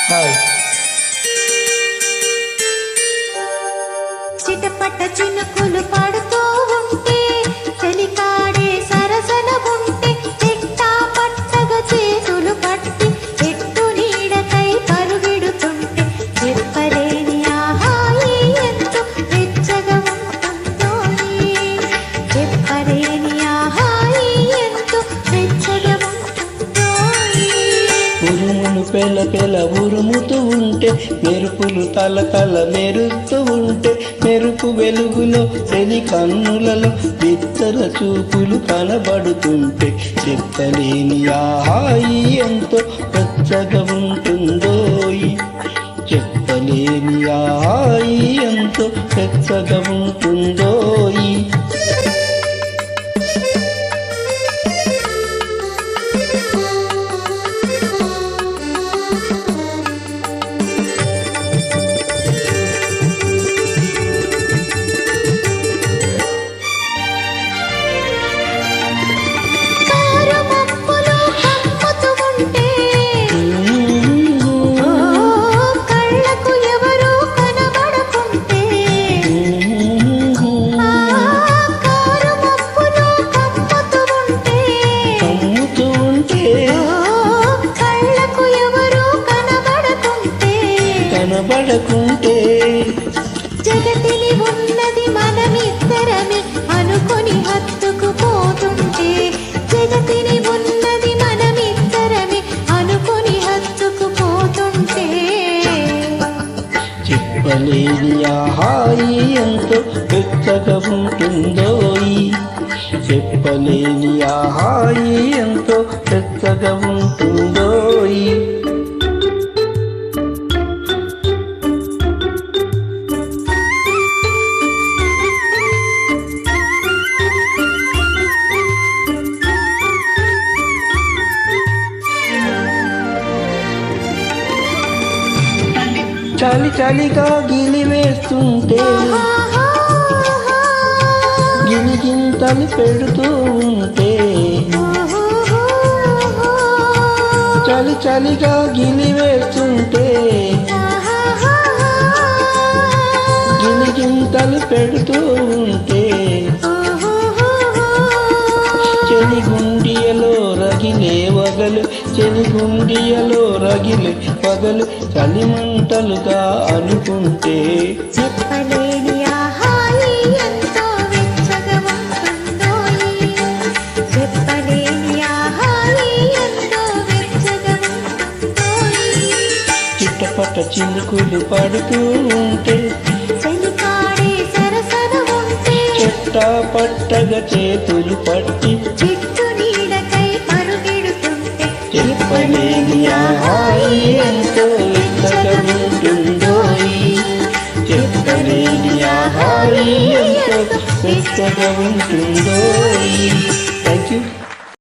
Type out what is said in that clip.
Hi. చిటపట చినుకులు పడుతూ ఉంటే చలికాడే సరసన ఉంటే చిట్టా పట్టగా చేతులు పట్టి చెట్టు నీడకై పరుగెడుతుంటే చెప్పలేని ఆహాయి ఎంతో వెచ్చగా ఉంటుందో చెప్పలేని ఆహాయి ఎంతో వెచ్చగా ఉంటుందో. ఉరుములు పెల పెల ఉరుముతూ ఉంటే మెరుపులు తల తల మెరుస్తూ ఉంటే మెరుపు వెలుగులో తెలి కన్నులలో బిత్తర చూపులు కనబడుతుంటే చెప్పలేని ఆహాయి ఎంతో వెచ్చగా ఉంటుందోయ్ చెప్పలేని ఆహాయి ఎంతో వెచ్చగా ఉంటుందోయ్. కనబడకుంటే జగతిని ఉన్నది మనమిద్దరమే అనుకొని హత్తుకుపోతుంటే జగతిని ఉన్నది మనమిద్దరమే అనుకొని హత్తుకుపోతుంటే చెప్పలేని ఆహాయి ఎంతో వెచ్చగా ఉంటుందోయ్ చెప్పలేని ఆహాయి ఎంతో వెచ్చగా ఉంటుందోయ్. చలి చలిగా గిలివేస్తుంటే గిలిగింతలు పెడుతూ ఉంటే చలి చలిగా గిలివేస్తుంటే గిలిగింతలు పెడుతూ ఉంటే చెలిగుండియలో రగిలే వగలు చెలిగుండియలో రగిలే పగలు చలిమంటలుగా అనుకుంటే చెప్పలేని ఆహాయి ఎంతో వెచ్చగా ఉంటుందోయ్ చెప్పలేని ఆహాయి ఎంతో వెచ్చగా ఉంటుందోయ్. చిట్టపట్ట చిలుకులు పడుతూ ఉంటే చలికాడే సరసన ఉంటే చెట్టా పట్టగా చేతులు పట్టి చెట్టు నీడకై పరుగెడుతుంటే చెప్పలేని ఆహాయి ఎంతో వెచ్చగా ఉంటుందోయ్ చెప్పలేని ఆహాయి ఎంతో వెచ్చగా ఉంటుందోయ్.